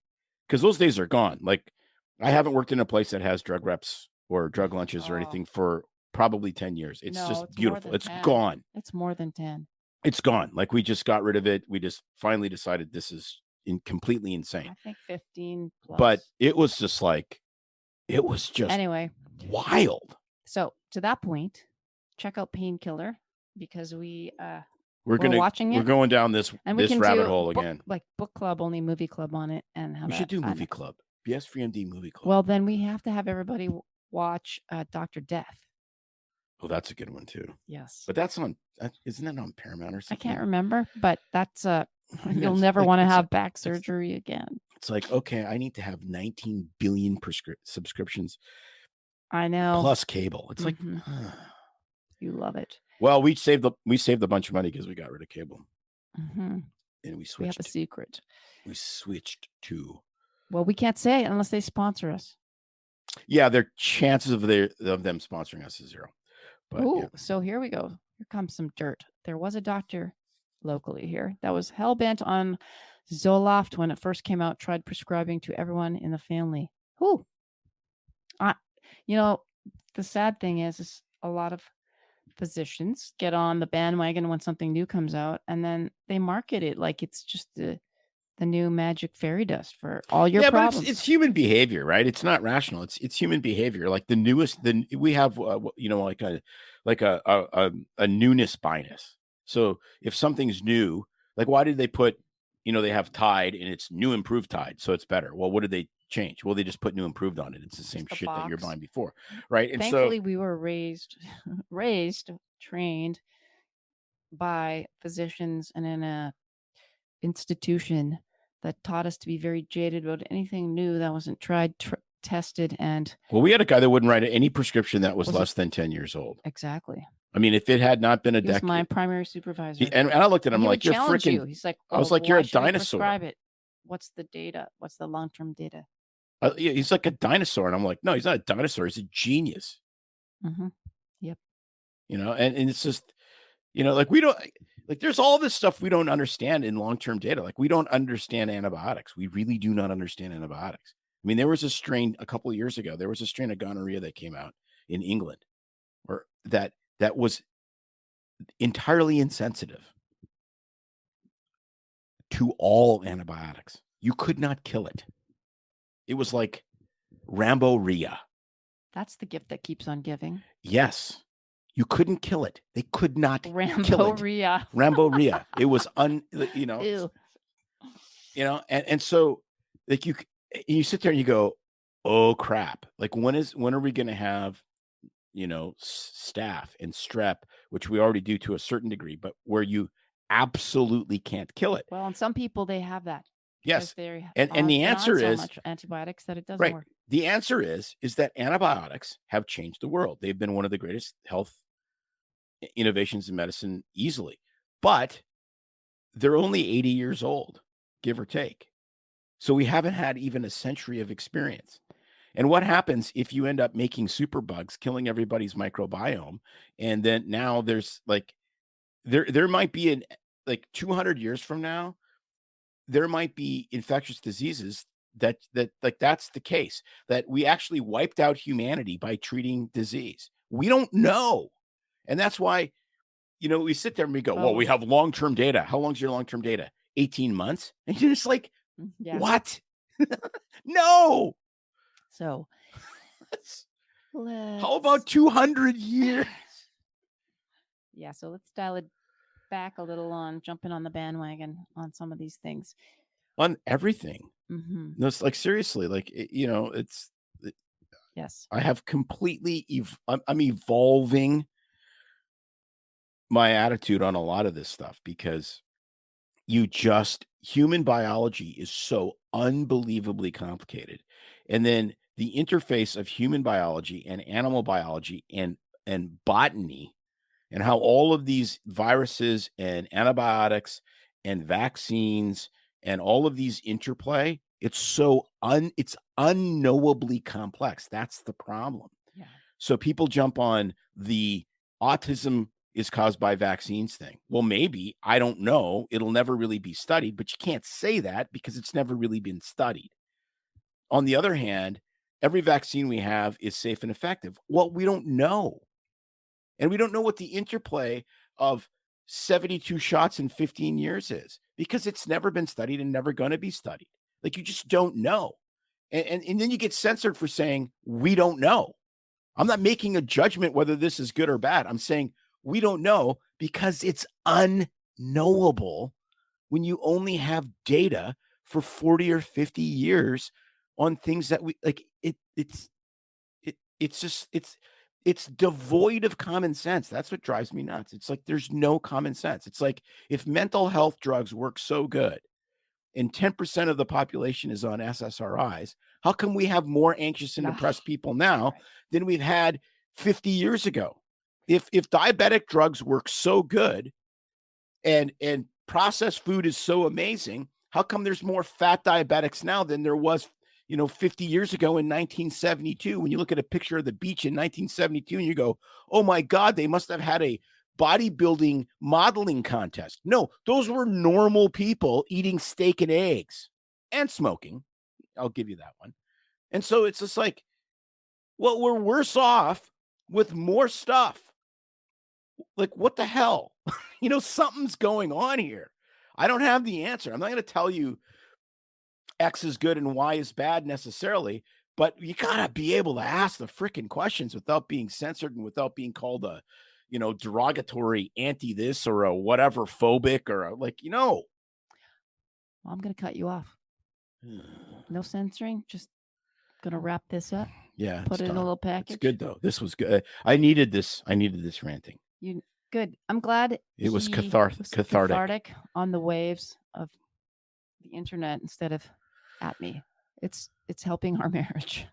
because those days are gone. Like I haven't worked in a place that has drug reps or drug lunches or anything for probably 10 years. It's just beautiful. It's gone. It's more than 10. It's gone. Like we just got rid of it. We just finally decided this is completely insane. I think 15 plus. But it was just like, it was just anyway wild. So to that point, check out Painkiller because we're watching it. We're going down this rabbit hole again. Like book club, only movie club on it, and we should do movie club. BS Free MD movie club. Well, then we have to have everybody watch Dr. Death. Oh, that's a good one too. Yes, but isn't that on Paramount or something? I can't remember, but that's you'll never want to have back surgery again. It's like, okay, I need to have 19 billion subscriptions. I know. Plus cable. It's like, you love it. Well, we saved a bunch of money because we got rid of cable, and we switched. We have a secret. We switched to. Well, we can't say it unless they sponsor us. Yeah, their chances of them sponsoring us is zero. But So here we go. Here comes some dirt. There was a doctor locally here that was hell-bent on Zoloft when it first came out, tried prescribing to everyone in the family. The sad thing is a lot of physicians get on the bandwagon when something new comes out, and then they market it like it's just the new magic fairy dust for all your problems. But it's human behavior, right? It's not rational. It's human behavior. Like we have like a newness bias. So if something's new, like why did they put, they have Tide and it's new improved Tide, so it's better. Well, what did they change? Well, they just put new improved on it. It's the same shit that you're buying before, right? And thankfully, we were trained by physicians and in a institution that taught us to be very jaded about anything new that wasn't tried, tested, and. Well, we had a guy that wouldn't write any prescription that was less than 10 years old. Exactly. I mean, if it had not been a decade. He was my primary supervisor. And I looked at him like, you're freaking. He's like, I was like, you're a dinosaur. Prescribe it. What's the data? What's the long-term data? He's like a dinosaur. And I'm like, no, he's not a dinosaur. He's a genius. Yep. And it's just, like we don't, like there's all this stuff we don't understand in long-term data. Like we don't understand antibiotics. We really do not understand antibiotics. I mean, there was a strain a couple of years ago. There was a strain of gonorrhea that came out in England or that was entirely insensitive to all antibiotics. You could not kill it. It was like Rambo-rhea. That's the gift that keeps on giving. Yes. You couldn't kill it. They could not kill it. Rambo-rhea. Rambo-rhea. It was Ew. And so like you sit there and you go, oh crap. Like when are we going to have, staph and strep, which we already do to a certain degree, but where you absolutely can't kill it. Well, and some people, they have that. Yes. And the answer is so much antibiotics that it doesn't right. work. The answer is that antibiotics have changed the world. They've been one of the greatest health innovations in medicine easily, but they're only 80 years old, give or take. So we haven't had even a century of experience. And what happens if you end up making superbugs, killing everybody's microbiome? And then now there's like, there might be 200 years from now, there might be infectious diseases that like that's the case, that we actually wiped out humanity by treating disease. We don't know. And that's why, we sit there and we go, well, we have long-term data. How long is your long-term data? 18 months? And you're just like, what? No. So How about 200 years? Yeah, so let's dial it back a little on jumping on the bandwagon on some of these things. On everything. Mm-hmm. No, it's like, seriously, like, Yes. I have completely, I'm evolving my attitude on a lot of this stuff because human biology is so unbelievably complicated. And then the interface of human biology and animal biology and botany, and how all of these viruses and antibiotics and vaccines and all of these interplay, it's unknowably complex. That's the problem. Yeah. So people jump on the autism is caused by vaccines thing. Well, maybe, I don't know. It'll never really be studied, but you can't say that because it's never really been studied. On the other hand, every vaccine we have is safe and effective. Well, we don't know. And we don't know what the interplay of 72 shots in 15 years is because it's never been studied and never going to be studied. Like, you just don't know. And then you get censored for saying, we don't know. I'm not making a judgment whether this is good or bad. I'm saying we don't know because it's unknowable when you only have data for 40 or 50 years on things that we like. It's devoid of common sense. That's what drives me nuts. It's like there's no common sense. It's like if mental health drugs work so good and 10% of the population is on SSRIs, how come we have more anxious and depressed people now than we've had 50 years ago? If diabetic drugs work so good and processed food is so amazing, how come there's more fat diabetics now than there was 50 years ago in 1972? When you look at a picture of the beach in 1972 and you go, oh my God, they must have had a bodybuilding modeling contest. No, those were normal people eating steak and eggs and smoking. I'll give you that one. And so it's just like, well, we're worse off with more stuff. Like, what the hell? Something's going on here. I don't have the answer. I'm not going to tell you X is good and Y is bad necessarily, but you got to be able to ask the freaking questions without being censored and without being called a, derogatory anti this or a whatever phobic or Well, I'm going to cut you off. No censoring. Just going to wrap this up. Yeah. Put it in a little package. It's good though. This was good. I needed this ranting. Good. I'm glad it was cathartic on the waves of the internet instead of at me. It's helping our marriage.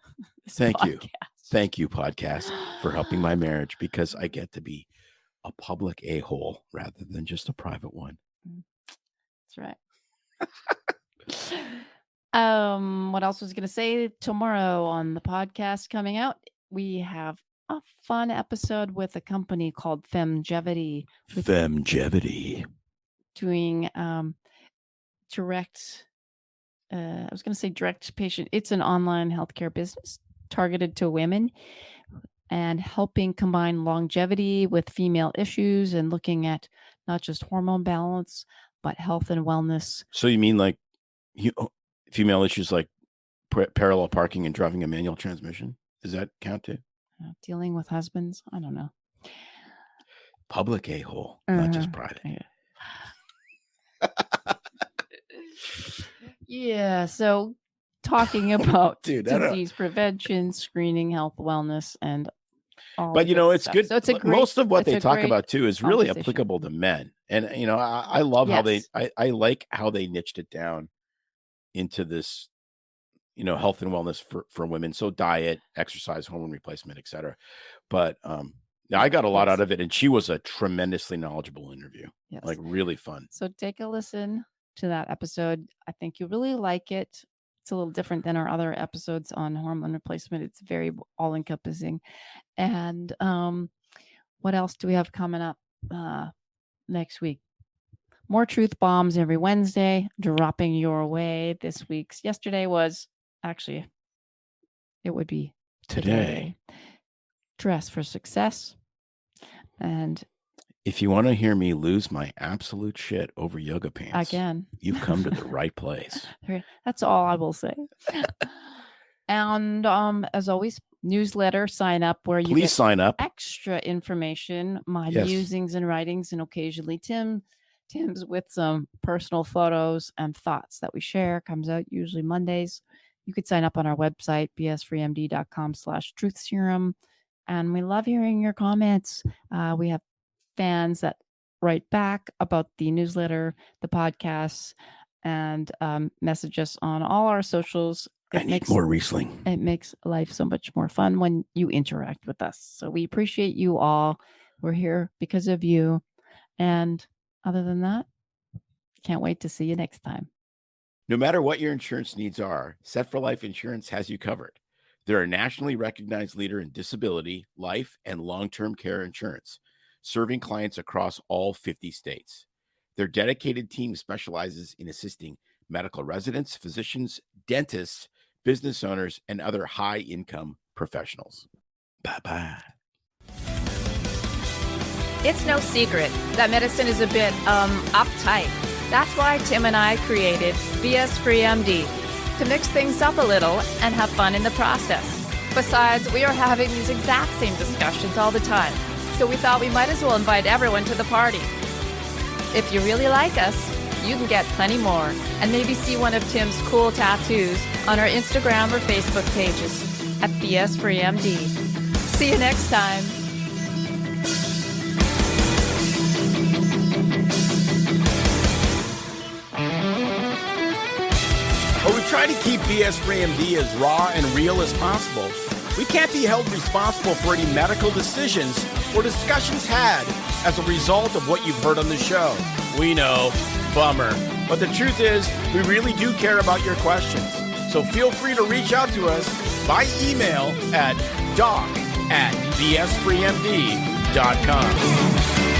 Thank you, podcast, for helping my marriage because I get to be a public a-hole rather than just a private one. That's right. What else was I going to say? Tomorrow on the podcast coming out, we have a fun episode with a company called Femgevity. Doing direct. I was going to say direct patient. It's an online healthcare business targeted to women and helping combine longevity with female issues and looking at not just hormone balance, but health and wellness. So you mean like female issues like parallel parking and driving a manual transmission? Does that count too? Dealing with husbands? I don't know. Public a-hole, not just private. Yeah. So talking about disease prevention, screening, health, wellness, and all. But it's stuff. good. So it's a great, most of what they talk about too is really applicable to men. And I love how I like how they niched it down into this, health and wellness for women. So diet, exercise, hormone replacement, etc. But I got a lot out of it, and she was a tremendously knowledgeable interview. Yes. Like really fun. So take a listen to that episode. I think you'll really like it. It's a little different than our other episodes on hormone replacement. It's very all encompassing. And what else do we have coming up next week? More truth bombs every Wednesday dropping your way. Yesterday was actually, it would be today. Dress for success. And if you want to hear me lose my absolute shit over yoga pants, again, you've come to the right place. That's all I will say. And as always, newsletter, sign up where you Please get sign up. extra information, my Yes. musings and writings, and occasionally Tim's with some personal photos and thoughts that we share. Comes out usually Mondays. You could sign up on our website, bsfreemd.com/truth serum. And we love hearing your comments. We have fans that write back about the newsletter, the podcasts, and message us on all our socials. I need more Riesling. It makes life so much more fun when you interact with us. So we appreciate you all. We're here because of you. And other than that, can't wait to see you next time. No matter what your insurance needs are, Set for Life Insurance has you covered. They're a nationally recognized leader in disability, life, and long-term care insurance, serving clients across all 50 states. Their dedicated team specializes in assisting medical residents, physicians, dentists, business owners, and other high-income professionals. Bye-bye. It's no secret that medicine is a bit uptight. That's why Tim and I created BS Free MD, to mix things up a little and have fun in the process. Besides, we are having these exact same discussions all the time, so we thought we might as well invite everyone to the party. If you really like us, you can get plenty more and maybe see one of Tim's cool tattoos on our Instagram or Facebook pages at BS Free MD. See you next time. But we try to keep BS Free MD as raw and real as possible. We can't be held responsible for any medical decisions or discussions had as a result of what you've heard on the show. We know, bummer. But the truth is, we really do care about your questions. So feel free to reach out to us by email at doc@bsfreemd.com.